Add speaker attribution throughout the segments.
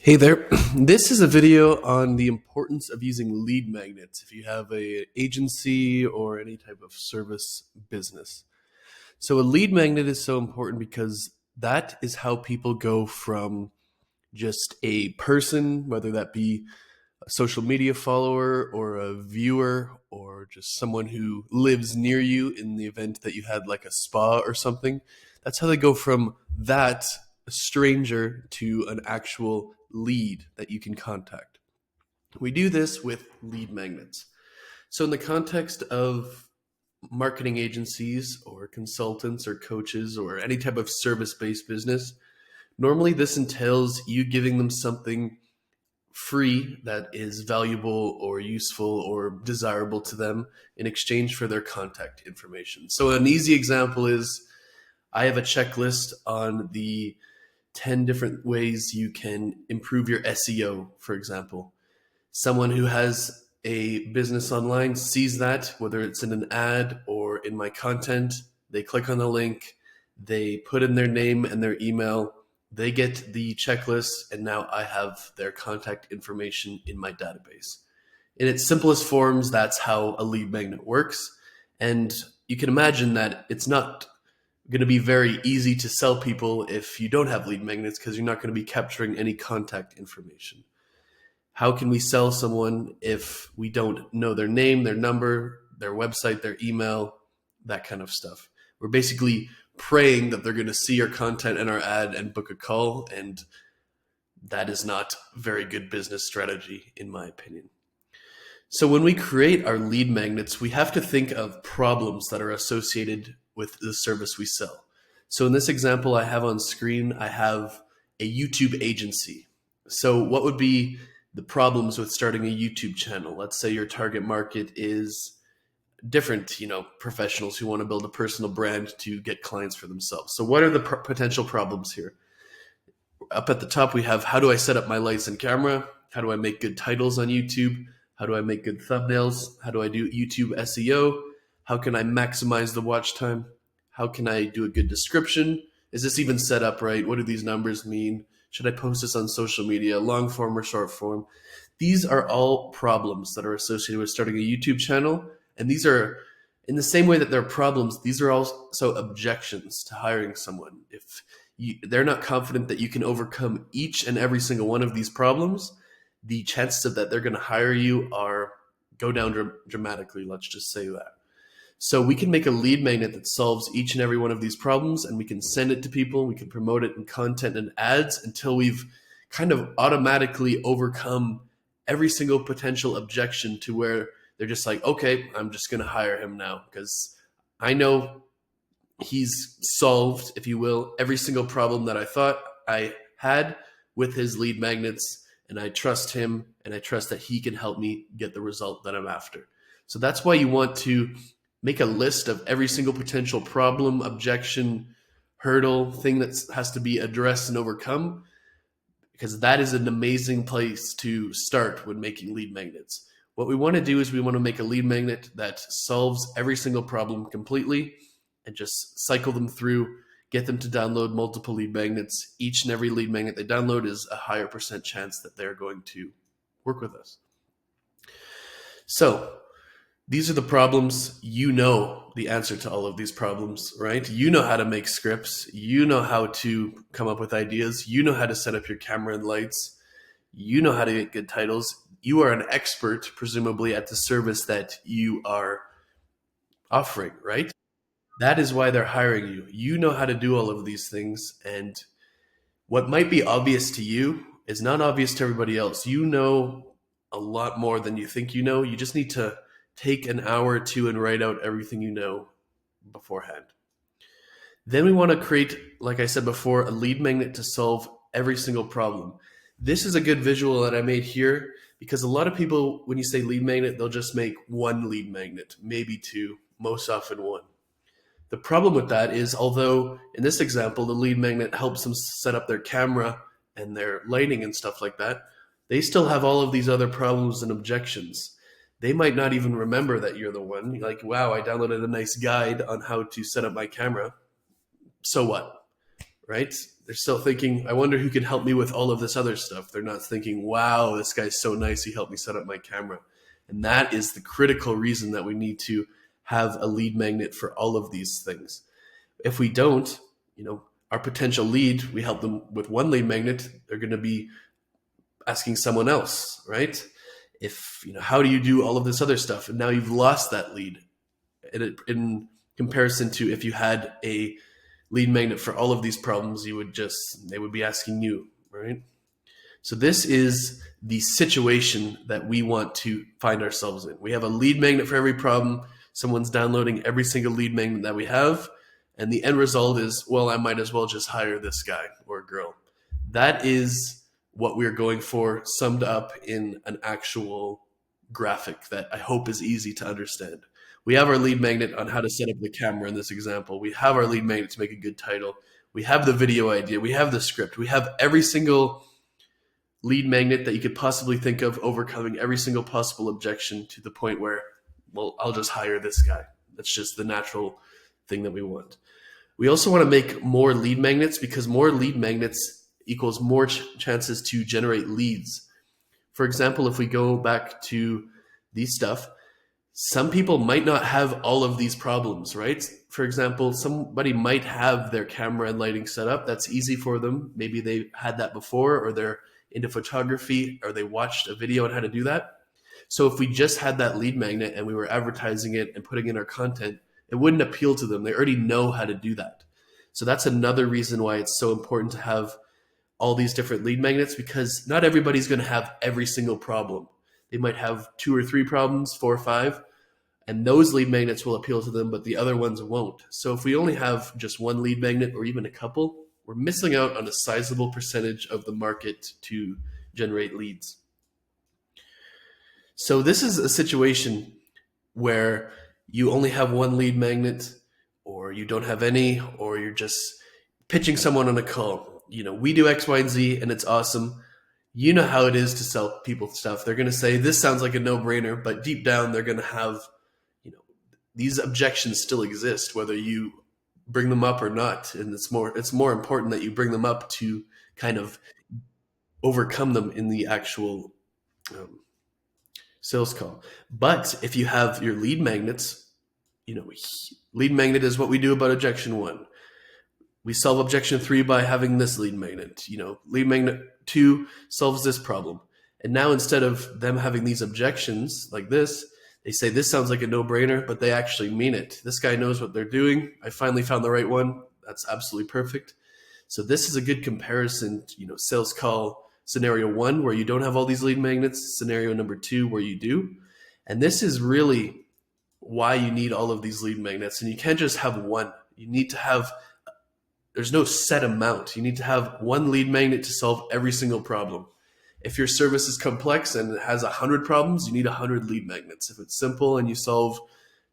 Speaker 1: Hey there. This is a video on the importance of using lead magnets if you have a agency or any type of service business. So a lead magnet is so important because that is how people go from just a person, whether that be a social media follower or a viewer or just someone who lives near you in the event that you had like a spa or something. That's how they go from that stranger to an actual lead that you can contact. We do this with lead magnets. So, in the context of marketing agencies or consultants or coaches or any type of service based business, normally this entails you giving them something free that is valuable or useful or desirable to them in exchange for their contact information. So, an easy example is I have a checklist on the 10 different ways you can improve your SEO, for example. Someone who has a business online sees that, whether it's in an ad or in my content, they click on the link, they put in their name and their email, they get the checklist, and now I have their contact information in my database. In its simplest forms, that's how a lead magnet works. And you can imagine that it's not going to be very easy to sell people if you don't have lead magnets because you're not going to be capturing any contact information. How can we sell someone if we don't know their name, their number, their website, their email, that kind of stuff? We're basically praying that they're going to see our content and our ad and book a call, and that is not very good business strategy, in my opinion. So when we create our lead magnets, we have to think of problems that are associated with the service we sell. So in this example I have on screen, I have a YouTube agency. So what would be the problems with starting a YouTube channel? Let's say your target market is different, professionals who want to build a personal brand to get clients for themselves. So what are the potential problems here? Up at the top, we have, how do I set up my lights and camera? How do I make good titles on YouTube? How do I make good thumbnails? How do I do YouTube SEO? How can I maximize the watch time? How can I do a good description? Is this even set up right? What do these numbers mean? Should I post this on social media, long form or short form? These are all problems that are associated with starting a YouTube channel. And these are, in the same way that they're problems, these are also objections to hiring someone. If they're not confident that you can overcome each and every single one of these problems, the chances of that they're going to hire you go down dramatically. Let's just say that. So we can make a lead magnet that solves each and every one of these problems, and we can send it to people. We can promote it in content and ads until we've kind of automatically overcome every single potential objection to where they're just like, okay, I'm just going to hire him now because I know he's solved, if you will, every single problem that I thought I had with his lead magnets. And I trust him, and I trust that he can help me get the result that I'm after. So that's why you want to make a list of every single potential problem, objection, hurdle, thing that has to be addressed and overcome, because that is an amazing place to start when making lead magnets. What we want to do is we want to make a lead magnet that solves every single problem completely and just cycle them through, get them to download multiple lead magnets. Each and every lead magnet they download is a higher percent chance that they're going to work with us. So these are the problems. You know the answer to all of these problems, right? You know how to make scripts. You know how to come up with ideas. You know how to set up your camera and lights. You know how to get good titles. You are an expert, presumably, at the service that you are offering, right? That is why they're hiring you. You know how to do all of these things. And what might be obvious to you is not obvious to everybody else. You know a lot more than you think you know. You just need to take an hour or two and write out everything you know beforehand. Then we want to create, like I said before, a lead magnet to solve every single problem. This is a good visual that I made here because a lot of people, when you say lead magnet, they'll just make one lead magnet, maybe two, most often one. The problem with that is, although in this example, the lead magnet helps them set up their camera and their lighting and stuff like that, they still have all of these other problems and objections. They might not even remember that you're the one. You're like, wow, I downloaded a nice guide on how to set up my camera. So what, right? They're still thinking, I wonder who can help me with all of this other stuff. They're not thinking, wow, this guy's so nice, he helped me set up my camera. And that is the critical reason that we need to have a lead magnet for all of these things. If we don't, our potential lead, we help them with one lead magnet, they're going to be asking someone else, right? How do you do all of this other stuff? And now you've lost that lead. In comparison to if you had a lead magnet for all of these problems, they would be asking you, right? So this is the situation that we want to find ourselves in. We have a lead magnet for every problem. Someone's downloading every single lead magnet that we have. And the end result is, well, I might as well just hire this guy or girl. That is what we're going for, summed up in an actual graphic that I hope is easy to understand. We have our lead magnet on how to set up the camera in this example. We have our lead magnet to make a good title. We have the video idea. We have the script. We have every single lead magnet that you could possibly think of, overcoming every single possible objection to the point where, well, I'll just hire this guy. That's just the natural thing that we want. We also want to make more lead magnets because more lead magnets equals more chances to generate leads. For example, if we go back to these stuff, some people might not have all of these problems, right? For example, somebody might have their camera and lighting set up. That's easy for them. Maybe they had that before, or they're into photography, or they watched a video on how to do that. So if we just had that lead magnet and we were advertising it and putting in our content, it wouldn't appeal to them. They already know how to do that. So that's another reason why it's so important to have all these different lead magnets, because not everybody's going to have every single problem. They might have 2 or 3 problems, 4 or 5, and those lead magnets will appeal to them, but the other ones won't. So if we only have just one lead magnet or even a couple, we're missing out on a sizable percentage of the market to generate leads. So this is a situation where you only have one lead magnet, or you don't have any, or you're just pitching someone on a call. We do X, Y, and Z, and it's awesome. You know how it is to sell people stuff. They're going to say, this sounds like a no-brainer, but deep down, they're going to have, these objections still exist, whether you bring them up or not. And it's more important that you bring them up to kind of overcome them in the actual sales call. But if you have your lead magnets, lead magnet is what we do about objection 1. We solve objection 3 by having this lead magnet. Lead magnet 2 solves this problem. And now instead of them having these objections like this, they say, this sounds like a no-brainer, but they actually mean it. This guy knows what they're doing. I finally found the right one. That's absolutely perfect. So this is a good comparison to, sales call scenario 1, where you don't have all these lead magnets, scenario number 2, where you do. And this is really why you need all of these lead magnets. And you can't just have one. You need to have, there's no set amount. You need to have one lead magnet to solve every single problem. If your service is complex and it has 100 problems, you need 100 lead magnets. If it's simple and you solve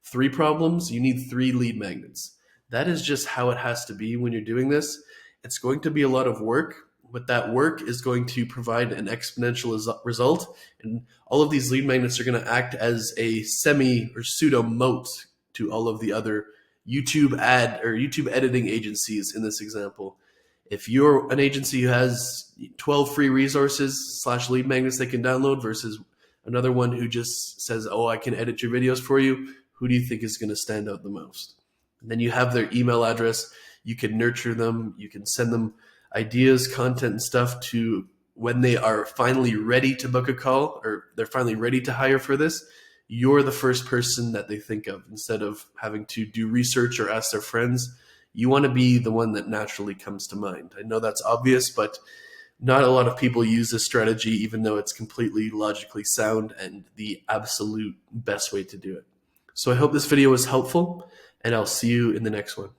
Speaker 1: 3 problems, you need 3 lead magnets. That is just how it has to be when you're doing this. It's going to be a lot of work, but that work is going to provide an exponential result. And all of these lead magnets are going to act as a semi or pseudo moat to all of the other YouTube ad or YouTube editing agencies in this example. If you're an agency who has 12 free resources / lead magnets they can download versus another one who just says, oh, I can edit your videos for you, who do you think is going to stand out the most? And then you have their email address. You can nurture them. You can send them ideas, content, and stuff to when they are finally ready to book a call or they're finally ready to hire for this. You're the first person that they think of instead of having to do research or ask their friends. You want to be the one that naturally comes to mind. I know that's obvious, but not a lot of people use this strategy, even though it's completely logically sound and the absolute best way to do it. So I hope this video was helpful, and I'll see you in the next one.